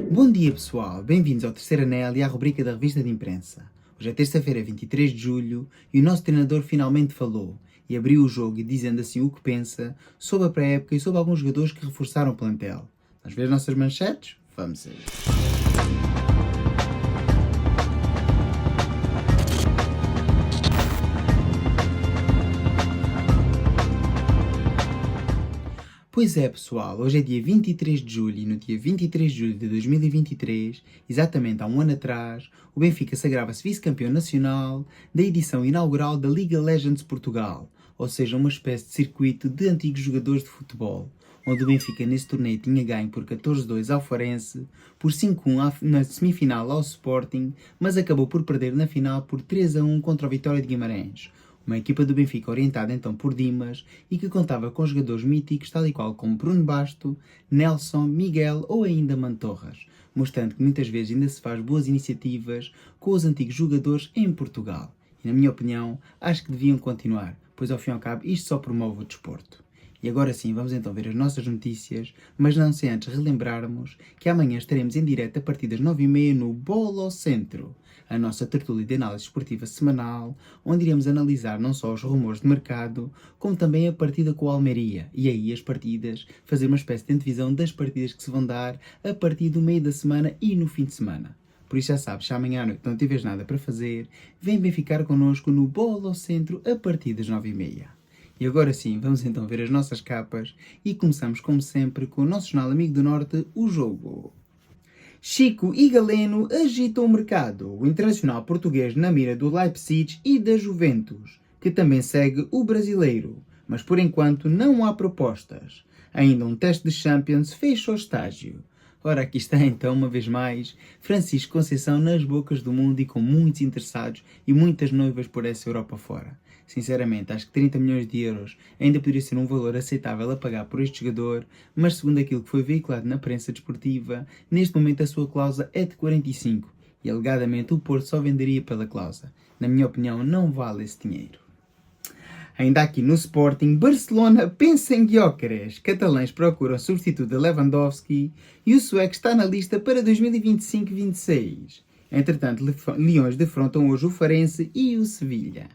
Bom dia pessoal, bem-vindos ao Terceiro Anel e à rubrica da revista de imprensa. Hoje é terça-feira, 23 de julho, e o nosso treinador finalmente falou e abriu o jogo dizendo assim o que pensa sobre a pré-época e sobre alguns jogadores que reforçaram o plantel. Vamos ver as nossas manchetes? Vamos ver. Pois é, pessoal, hoje é dia 23 de julho e no dia 23 de julho de 2023, exatamente há um ano atrás, o Benfica sagrava-se vice-campeão nacional da edição inaugural da Liga Legends Portugal, ou seja, uma espécie de circuito de antigos jogadores de futebol, onde o Benfica nesse torneio tinha ganho por 14-2 ao Farense, por 5-1 na semifinal ao Sporting, mas acabou por perder na final por 3-1 contra o Vitória de Guimarães. Uma equipa do Benfica orientada então por Dimas e que contava com jogadores míticos tal e qual como Bruno Basto, Nelson, Miguel ou ainda Mantorras, mostrando que muitas vezes ainda se faz boas iniciativas com os antigos jogadores em Portugal. E na minha opinião, acho que deviam continuar, pois ao fim e ao cabo isto só promove o desporto. E agora sim, vamos então ver as nossas notícias, mas não sem antes relembrarmos que amanhã estaremos em direto a partir das 9h30 no Bola ao Centro, a nossa tertúlia de análise esportiva semanal, onde iremos analisar não só os rumores de mercado, como também a partida com o Almeria, e aí as partidas, fazer uma espécie de antevisão das partidas que se vão dar a partir do meio da semana e no fim de semana. Por isso já sabes, se amanhã à noite não tiveres nada para fazer, vem bem ficar connosco no Bola ao Centro a partir das 9h30. E agora sim, vamos então ver as nossas capas e começamos como sempre com o nosso jornal Amigo do Norte, o jogo. Chico e Galeno agitam o mercado. O internacional português na mira do Leipzig e da Juventus, que também segue o brasileiro. Mas por enquanto não há propostas. Ainda um teste de Champions fecha o estágio. Ora, aqui está então, uma vez mais, Francisco Conceição nas bocas do mundo e com muitos interessados e muitas noivas por essa Europa fora. Sinceramente, acho que 30 milhões de euros ainda poderia ser um valor aceitável a pagar por este jogador, mas segundo aquilo que foi veiculado na prensa desportiva, neste momento a sua cláusula é de 45 e alegadamente o Porto só venderia pela cláusula. Na minha opinião, não vale esse dinheiro. Ainda aqui no Sporting, Barcelona pensa em Gyökeres. Catalães procuram substituto de Lewandowski e o sueco está na lista para 2025-26. Entretanto, Leões defrontam hoje o Farense e o Sevilha.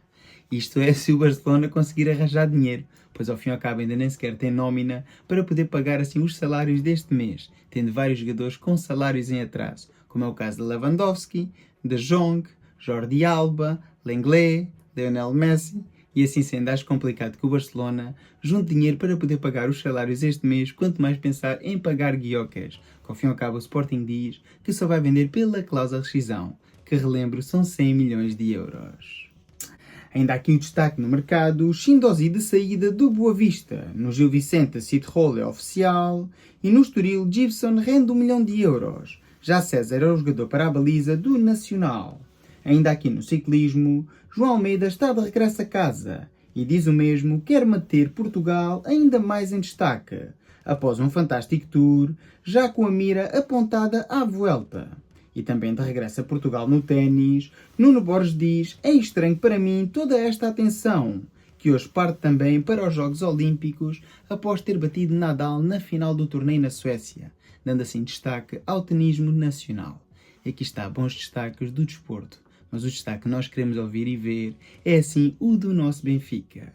Isto é, se o Barcelona conseguir arranjar dinheiro, pois ao fim e ao cabo ainda nem sequer tem nómina para poder pagar assim os salários deste mês, tendo vários jogadores com salários em atraso, como é o caso de Lewandowski, de Jong, Jordi Alba, Lenglet, Lionel Messi, e assim sendo acho complicado que o Barcelona junte dinheiro para poder pagar os salários este mês, quanto mais pensar em pagar Gyökeres, que ao fim e ao cabo o Sporting diz que só vai vender pela cláusula de rescisão, que relembro são 100 milhões de euros. Ainda aqui o destaque no mercado, Chindossi de saída do Boa Vista. No Gil Vicente, City Hall é oficial e no Estoril, Gibson rende 1 milhão de euros. Já César é o jogador para a baliza do Nacional. Ainda aqui no ciclismo, João Almeida está de regresso a casa e diz o mesmo, quer manter Portugal ainda mais em destaque, após um fantástico tour, já com a mira apontada à Vuelta. E também de regresso a Portugal no ténis, Nuno Borges diz, é estranho para mim toda esta atenção, que hoje parte também para os Jogos Olímpicos após ter batido Nadal na final do torneio na Suécia, dando assim destaque ao tenismo nacional. E aqui está, bons destaques do desporto, mas o destaque que nós queremos ouvir e ver é assim o do nosso Benfica.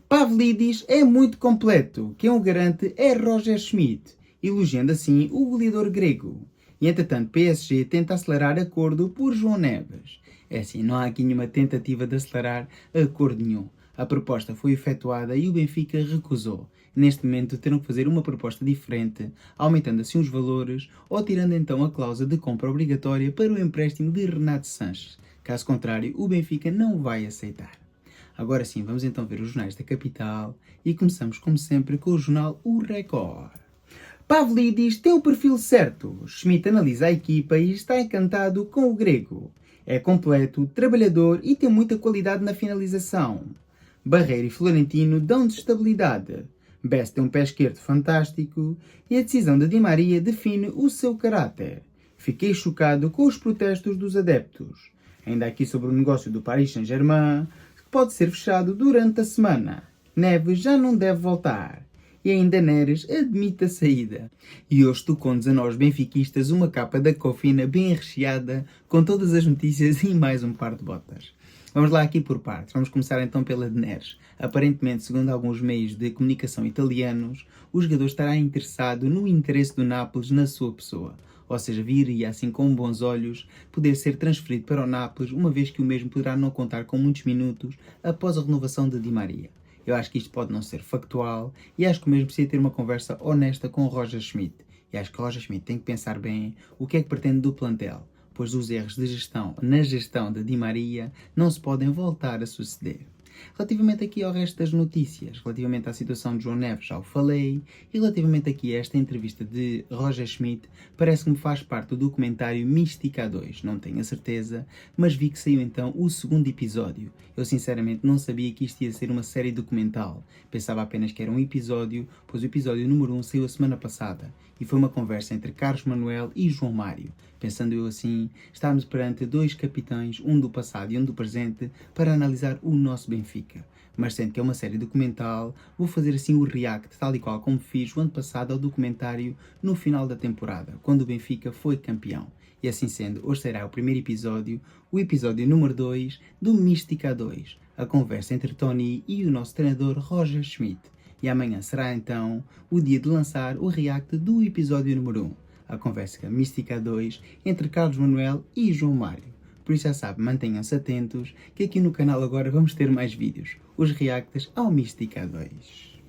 Pavlidis é muito completo, quem o garante é Roger Schmidt, elogiando assim o goleador grego. E entretanto, PSG tenta acelerar acordo por João Neves. É assim, não há aqui nenhuma tentativa de acelerar acordo nenhum. A proposta foi efetuada e o Benfica recusou. Neste momento terão que fazer uma proposta diferente, aumentando assim os valores ou tirando então a cláusula de compra obrigatória para o empréstimo de Renato Sanches. Caso contrário, o Benfica não vai aceitar. Agora sim, vamos então ver os jornais da capital e começamos como sempre com o jornal O Record. Pavlidis tem o perfil certo. Schmidt analisa a equipa e está encantado com o grego. É completo, trabalhador e tem muita qualidade na finalização. Barreira e Florentino dão-nos estabilidade. Best tem um pé esquerdo fantástico e a decisão de Di Maria define o seu caráter. Fiquei chocado com os protestos dos adeptos. Ainda aqui sobre o negócio do Paris Saint-Germain, que pode ser fechado durante a semana. Neves já não deve voltar. e ainda Neres admite a saída. E hoje tocou-nos a nós benfiquistas uma capa da Cofina bem recheada, com todas as notícias e mais um par de botas. Vamos lá aqui por partes. Vamos começar então pela de Neres. Aparentemente, segundo alguns meios de comunicação italianos, o jogador estará interessado no interesse do Nápoles na sua pessoa. Ou seja, viria assim com bons olhos poder ser transferido para o Nápoles, uma vez que o mesmo poderá não contar com muitos minutos após a renovação de Di Maria. Eu acho que isto pode não ser factual e acho que o mesmo precisa ter uma conversa honesta com o Roger Schmidt. E acho que o Roger Schmidt tem que pensar bem o que é que pretende do plantel, pois os erros de gestão na gestão de Di Maria não se podem voltar a suceder. Relativamente aqui ao resto das notícias, relativamente à situação de João Neves, já o falei, e relativamente aqui a esta entrevista de Roger Schmidt, parece que me faz parte do documentário Mística 2, não tenho a certeza, mas vi que saiu então o segundo episódio. Eu sinceramente não sabia que isto ia ser uma série documental, pensava apenas que era um episódio, pois o episódio número 1 saiu a semana passada, e foi uma conversa entre Carlos Manuel e João Mário. Pensando eu assim, estávamos perante dois capitães, um do passado e um do presente, para analisar o nosso Benfica. Mas sendo que é uma série documental, vou fazer assim o react, tal e qual como fiz o ano passado ao documentário no final da temporada, quando o Benfica foi campeão. E assim sendo, hoje será o primeiro episódio, o episódio número 2 do Mística 2, a conversa entre Tony e o nosso treinador Roger Schmidt. E amanhã será então o dia de lançar o react do episódio número 1. A conversa Mística 2 entre Carlos Manuel e João Mário. Por isso já sabe, mantenham-se atentos que aqui no canal agora vamos ter mais vídeos, os reacts ao Mística 2.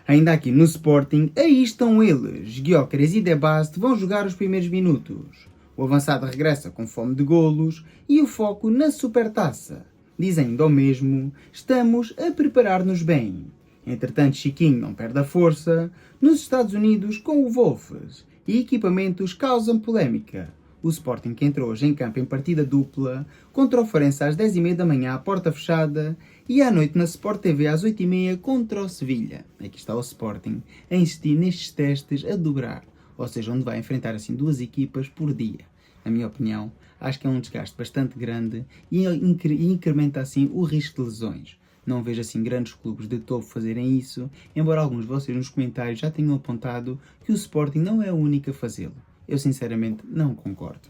Ainda aqui no Sporting, aí estão eles, Gyökeres e De Bast vão jogar os primeiros minutos. O avançado regressa com fome de golos e o foco na Supertaça. Dizendo ao mesmo, estamos a preparar-nos bem. Entretanto, Chiquinho não perde a força nos Estados Unidos com o Wolves e equipamentos causam polémica. O Sporting que entrou hoje em campo em partida dupla contra o Farense às 10h30 da manhã à porta fechada e à noite na Sport TV às 8h30 contra o Sevilha. Aqui está o Sporting a insistir nestes testes a dobrar, ou seja, onde vai enfrentar assim duas equipas por dia. Na minha opinião, acho que é um desgaste bastante grande e incrementa assim o risco de lesões. Não vejo assim grandes clubes de topo fazerem isso, embora alguns de vocês nos comentários já tenham apontado que o Sporting não é o único a fazê-lo. Eu sinceramente não concordo.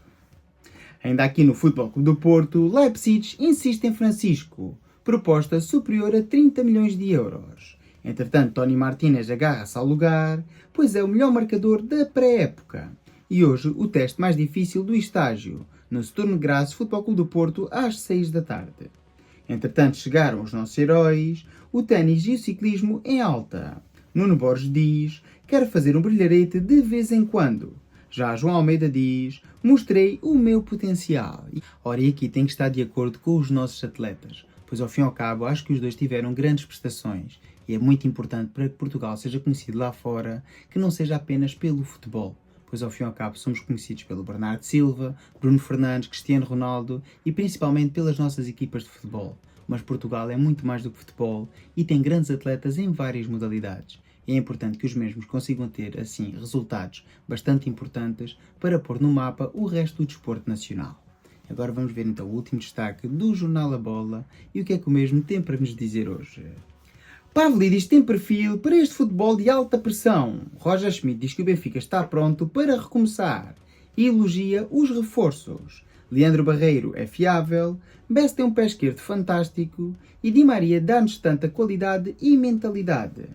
Ainda aqui no Futebol Clube do Porto, Leipzig insiste em Francisco, proposta superior a 30 milhões de euros. Entretanto, Tony Martínez agarra-se ao lugar, pois é o melhor marcador da pré-época. E hoje o teste mais difícil do estágio, no Sturm Graz Futebol Clube do Porto, às 6 da tarde. Entretanto, chegaram os nossos heróis, o ténis e o ciclismo em alta. Nuno Borges diz, quero fazer um brilharete de vez em quando. Já João Almeida diz, mostrei o meu potencial. Ora, e aqui tem que estar de acordo com os nossos atletas, pois ao fim e ao cabo acho que os dois tiveram grandes prestações e é muito importante para que Portugal seja conhecido lá fora, que não seja apenas pelo futebol. Pois ao fim e ao cabo somos conhecidos pelo Bernardo Silva, Bruno Fernandes, Cristiano Ronaldo e principalmente pelas nossas equipas de futebol. Mas Portugal é muito mais do que futebol e tem grandes atletas em várias modalidades. E é importante que os mesmos consigam ter, assim, resultados bastante importantes para pôr no mapa o resto do desporto nacional. Agora vamos ver então o último destaque do Jornal A Bola e o que é que o mesmo tem para nos dizer hoje. Pavlidis tem perfil para este futebol de alta pressão. Roger Schmidt diz que o Benfica está pronto para recomeçar e elogia os reforços. Leandro Barreiro é fiável, Best tem um pé esquerdo fantástico e Di Maria dá-nos tanta qualidade e mentalidade.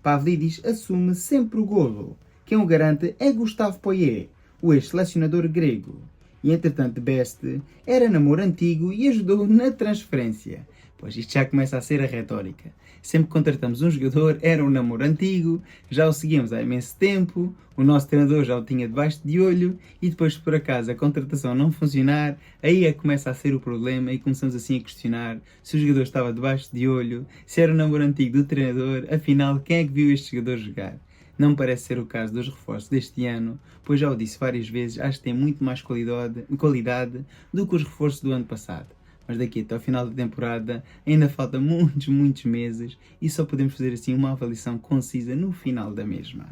Pavlidis assume sempre o golo. Quem o garante é Gustavo Poyet, o ex-selecionador grego. E entretanto Best era namoro antigo e ajudou na transferência. Pois isto já começa a ser a retórica. Sempre que contratamos um jogador, era um namoro antigo, já o seguíamos há imenso tempo, o nosso treinador já o tinha debaixo de olho, e depois, se por acaso a contratação não funcionar, aí é que começa a ser o problema e começamos assim a questionar se o jogador estava debaixo de olho, se era o namoro antigo do treinador, afinal, quem é que viu este jogador jogar? Não me parece ser o caso dos reforços deste ano, pois já o disse várias vezes, acho que tem muito mais qualidade do que os reforços do ano passado. Mas daqui até ao final da temporada ainda falta muitos meses e só podemos fazer assim uma avaliação concisa no final da mesma.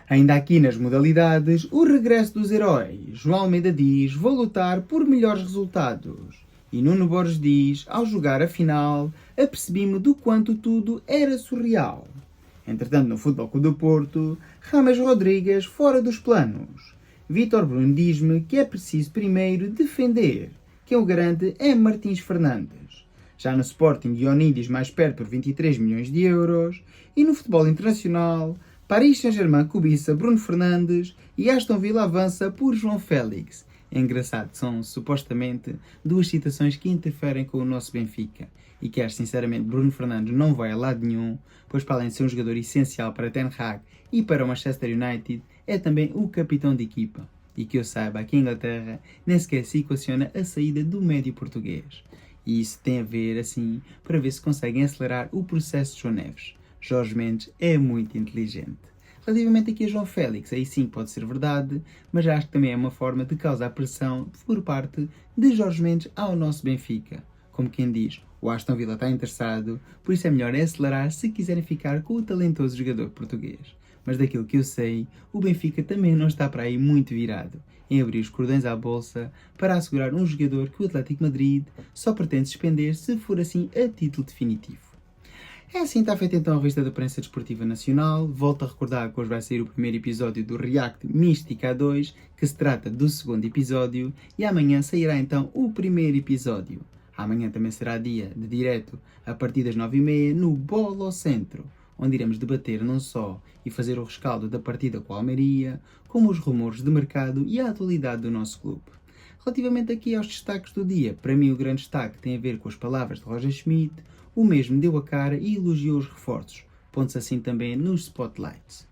Ainda aqui nas modalidades, o regresso dos heróis. João Almeida diz, vou lutar por melhores resultados. E Nuno Borges diz, ao jogar a final, apercebi-me do quanto tudo era surreal. Entretanto, no Futebol Clube do Porto, Rames Rodrigues fora dos planos. Vítor Bruno diz-me que é preciso primeiro defender. Quem o garante é Martins Fernandes. Já no Sporting, Dionídis mais perto por 23 milhões de euros. E no futebol internacional, Paris Saint-Germain cobiça Bruno Fernandes e Aston Villa avança por João Félix. É engraçado, são supostamente duas citações que interferem com o nosso Benfica. E que acho sinceramente Bruno Fernandes não vai a lado nenhum, pois para além de ser um jogador essencial para Ten Hag e para o Manchester United, é também o capitão de equipa. E que eu saiba, aqui em Inglaterra nem sequer se equaciona a saída do médio português. E isso tem a ver, assim, para ver se conseguem acelerar o processo de João Neves. Jorge Mendes é muito inteligente. Relativamente aqui a João Félix, aí sim pode ser verdade, mas acho que também é uma forma de causar pressão por parte de Jorge Mendes ao nosso Benfica. Como quem diz, o Aston Villa está interessado, por isso é melhor acelerar se quiserem ficar com o talentoso jogador português. Mas daquilo que eu sei, o Benfica também não está para aí muito virado em abrir os cordões à bolsa para assegurar um jogador que o Atlético Madrid só pretende suspender se for assim a título definitivo. É assim, está feita então a revista da Prensa Desportiva Nacional. Volto a recordar que hoje vai sair o primeiro episódio do React Mística 2, que se trata do segundo episódio, e amanhã sairá então o primeiro episódio. Amanhã também será dia de direto a partir das 9h30 no Bolo Centro, onde iremos debater não só e fazer o rescaldo da partida com a Almeria, como os rumores de mercado e a atualidade do nosso clube. Relativamente aqui aos destaques do dia, para mim o grande destaque tem a ver com as palavras de Roger Schmidt. O mesmo deu a cara e elogiou os reforços, pontos assim também nos spotlights.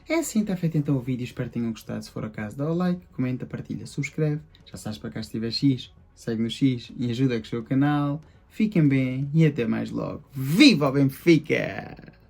É assim, está feito então o vídeo, espero que tenham gostado. Se for o caso, dá o like, comenta, partilha, subscreve. Já sabes, para cá se tiver X, segue no X e ajuda a crescer o canal. Fiquem bem e até mais logo. Viva o Benfica!